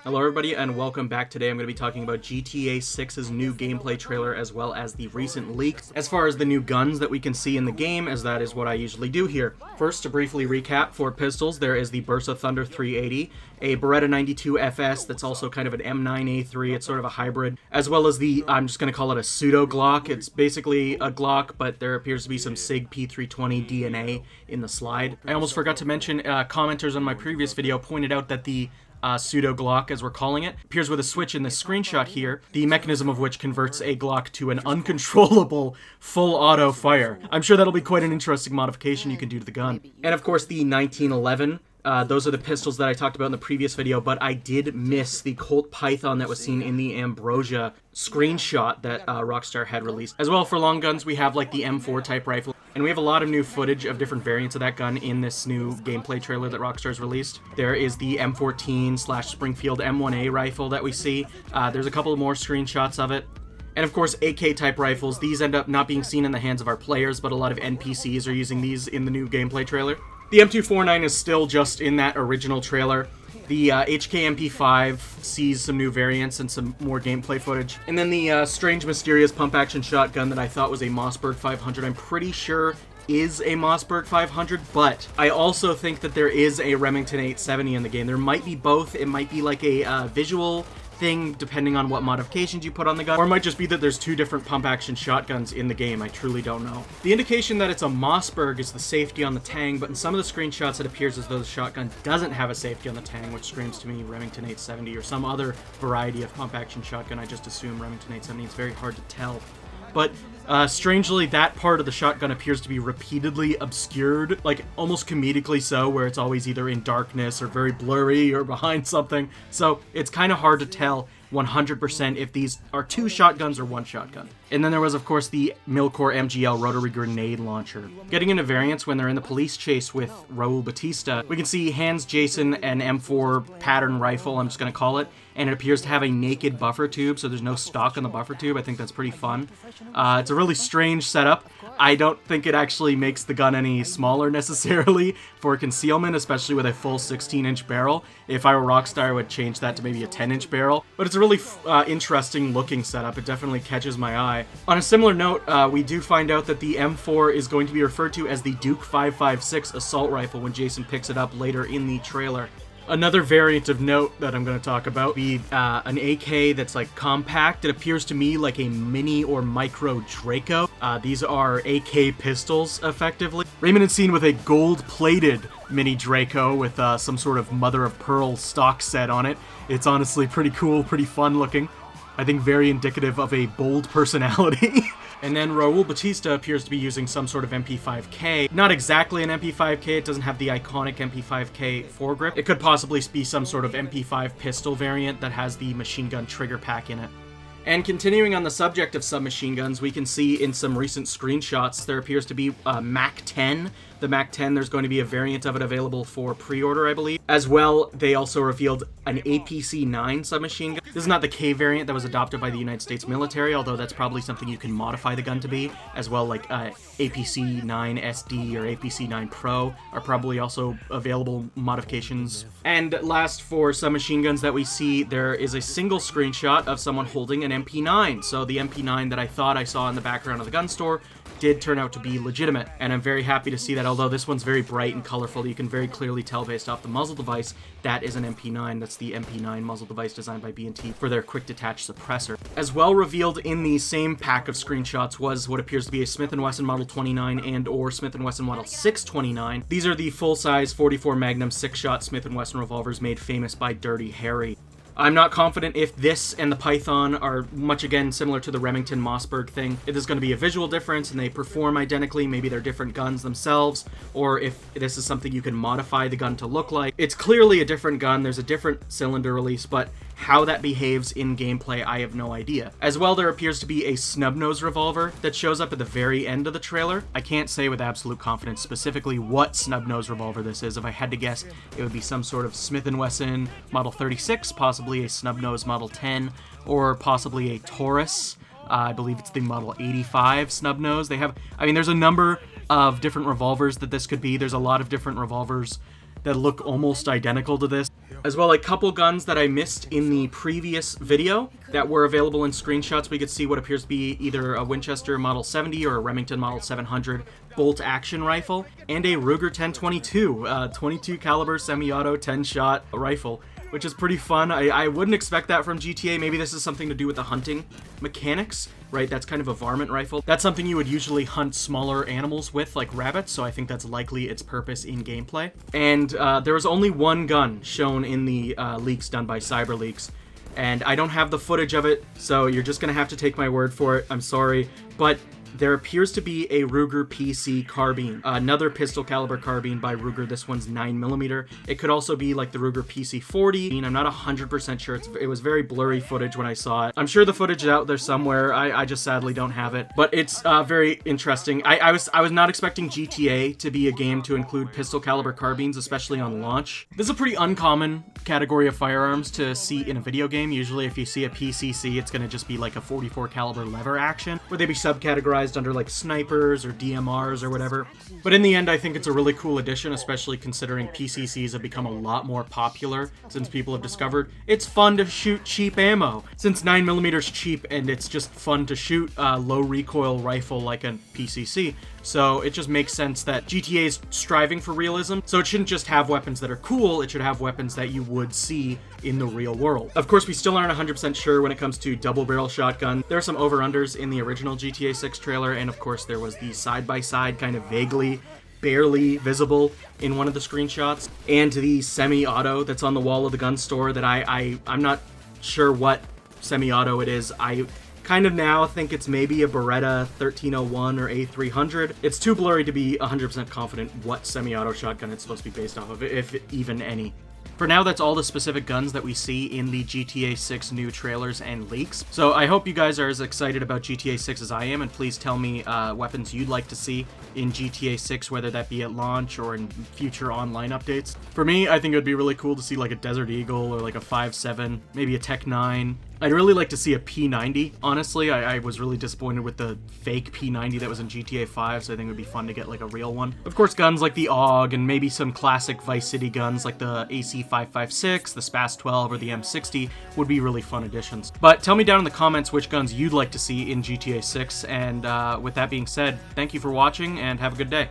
Hello everybody and welcome back. Today I'm going to be talking about GTA 6's new gameplay trailer as well as the recent leaks as far as the new guns that we can see in the game, as that is what I usually do here. First, to briefly recap, for pistols there is the Bersa Thunder 380, a Beretta 92 FS that's also kind of an M9A3, it's sort of a hybrid, as well as the, I'm just going to call it a pseudo Glock. It's basically a Glock, but there appears to be some SIG P320 DNA in the slide. I almost forgot to mention, commenters on my previous video pointed out that the pseudo Glock, as we're calling it, appears with a switch in this screenshot here, the mechanism of which converts a Glock to an uncontrollable full auto fire. I'm sure that'll be quite an interesting modification you can do to the gun. And of course the 1911, those are the pistols that I talked about in the previous video, but I did miss the Colt Python that was seen in the Ambrosia screenshot that Rockstar had released. As well, for long guns, we have like the M4 type rifle, and we have a lot of new footage of different variants of that gun in this new gameplay trailer that Rockstar's released. There is the M14/Springfield M1A rifle that we see. There's a couple more screenshots of it. And of course, AK type rifles. These end up not being seen in the hands of our players, but a lot of NPCs are using these in the new gameplay trailer. The M249 is still just in that original trailer. The HK MP5 sees some new variants and some more gameplay footage. And then the strange, mysterious pump-action shotgun that I thought was a Mossberg 500, I'm pretty sure is a Mossberg 500, but I also think that there is a Remington 870 in the game. There might be both. It might be like a visual thing depending on what modifications you put on the gun, or it might just be that there's two different pump action shotguns in the game. I truly don't know. The indication that it's a Mossberg is the safety on the Tang, but in some of the screenshots it appears as though the shotgun doesn't have a safety on the Tang, which screams to me Remington 870 or some other variety of pump action shotgun. I just assume Remington 870. It's very hard to tell. But strangely, that part of the shotgun appears to be repeatedly obscured, like almost comedically so, where it's always either in darkness or very blurry or behind something. So it's kind of hard to tell 100% if these are two shotguns or one shotgun. And then there was, of course, the Milcor MGL rotary grenade launcher. Getting into variants when they're in the police chase with Raul Batista, we can see Hans Jason an M4 pattern rifle, I'm just going to call it, and it appears to have a naked buffer tube, so there's no stock on the buffer tube. I think that's pretty fun. It's a really strange setup. I don't think it actually makes the gun any smaller necessarily for concealment, especially with a full 16-inch barrel. If I were Rockstar, I would change that to maybe a 10-inch barrel. But it's a really interesting looking setup. It definitely catches my eye. On a similar note, we do find out that the M4 is going to be referred to as the Duke 556 assault rifle when Jason picks it up later in the trailer. Another variant of note that I'm going to talk about would be an AK that's like compact. It appears to me like a mini or micro Draco. These are AK pistols, effectively. Raymond is seen with a gold-plated mini Draco with some sort of mother-of-pearl stock set on it. It's honestly pretty cool, pretty fun looking. I think very indicative of a bold personality. And then Raul Batista appears to be using some sort of MP5K. Not exactly an MP5K, it doesn't have the iconic MP5K foregrip. It could possibly be some sort of MP5 pistol variant that has the machine gun trigger pack in it. And continuing on the subject of submachine guns, we can see in some recent screenshots there appears to be a MAC-10. The MAC-10, there's going to be a variant of it available for pre-order, I believe. As well, they also revealed an APC-9 submachine gun. This is not the K variant that was adopted by the United States military, although that's probably something you can modify the gun to be, as well, like APC-9 SD or APC-9 Pro are probably also available modifications. And last, for submachine guns that we see, there is a single screenshot of someone holding an MP9. So the MP9 that I thought I saw in the background of the gun store did turn out to be legitimate, and I'm very happy to see that. Although this one's very bright and colorful, you can very clearly tell based off the muzzle device that is an MP9. That's the MP9 muzzle device designed by B&T for their quick detach suppressor. As well, revealed in the same pack of screenshots was what appears to be a Smith & Wesson Model 29 and or Smith & Wesson Model 629. These are the full-size 44 Magnum 6-shot Smith & Wesson revolvers made famous by Dirty Harry. I'm not confident if this and the Python are much, again, similar to the Remington Mossberg thing. If there's going to be a visual difference and they perform identically, maybe they're different guns themselves, or if this is something you can modify the gun to look like. It's clearly a different gun, there's a different cylinder release, but how that behaves in gameplay, I have no idea. As well, there appears to be a snub-nose revolver that shows up at the very end of the trailer. I can't say with absolute confidence specifically what snub-nose revolver this is. If I had to guess, it would be some sort of Smith & Wesson Model 36, possibly a snub-nose Model 10, or possibly a Taurus. I believe it's the Model 85 snub-nose. There's a number of different revolvers that this could be. There's a lot of different revolvers that look almost identical to this. As well, a couple guns that I missed in the previous video that were available in screenshots. We could see what appears to be either a Winchester Model 70 or a Remington Model 700 bolt-action rifle, and a Ruger 1022, 22 caliber semi-auto 10-shot rifle, which is pretty fun. I wouldn't expect that from GTA. Maybe this is something to do with the hunting mechanics, right? That's kind of a varmint rifle. That's something you would usually hunt smaller animals with, like rabbits, so I think that's likely its purpose in gameplay. And there was only one gun shown in the leaks done by CyberLeaks, and I don't have the footage of it, so you're just gonna have to take my word for it. I'm sorry, but there appears to be a Ruger PC carbine, another pistol caliber carbine by Ruger. This one's 9mm. It could also be like the Ruger PC40. I'm not 100% sure. It was very blurry footage when I saw it. I'm sure the footage is out there somewhere. I just sadly don't have it. But it's very interesting. I was not expecting GTA to be a game to include pistol caliber carbines, especially on launch. This is a pretty uncommon category of firearms to see in a video game. Usually if you see a PCC, it's going to just be like a 44 caliber lever action, where they be subcategorized under like snipers or DMRs or whatever. But in the end, I think it's a really cool addition, especially considering PCCs have become a lot more popular since people have discovered it's fun to shoot cheap ammo. Since 9mm is cheap and it's just fun to shoot a low recoil rifle like a PCC. So it just makes sense that GTA is striving for realism. So it shouldn't just have weapons that are cool, it should have weapons that you would see in the real world. Of course, we still aren't 100% sure when it comes to double barrel shotgun. There are some over-unders in the original GTA 6 trailer, and of course there was the side-by-side kind of vaguely, barely visible in one of the screenshots, and the semi-auto that's on the wall of the gun store that I'm not sure what semi-auto it is. I kind of now think it's maybe a Beretta 1301 or A300. It's too blurry to be 100% confident what semi-auto shotgun it's supposed to be based off of, if even any. For now, that's all the specific guns that we see in the GTA 6 new trailers and leaks. So I hope you guys are as excited about GTA 6 as I am, and please tell me weapons you'd like to see in GTA 6, whether that be at launch or in future online updates. For me, I think it would be really cool to see like a Desert Eagle or like a 5.7, maybe a Tech 9. I'd really like to see a P90, honestly. I was really disappointed with the fake P90 that was in GTA 5, so I think it would be fun to get like a real one. Of course, guns like the AUG and maybe some classic Vice City guns like the AC556, the SPAS 12, or the M60 would be really fun additions. But tell me down in the comments which guns you'd like to see in GTA 6, and with that being said, thank you for watching and have a good day.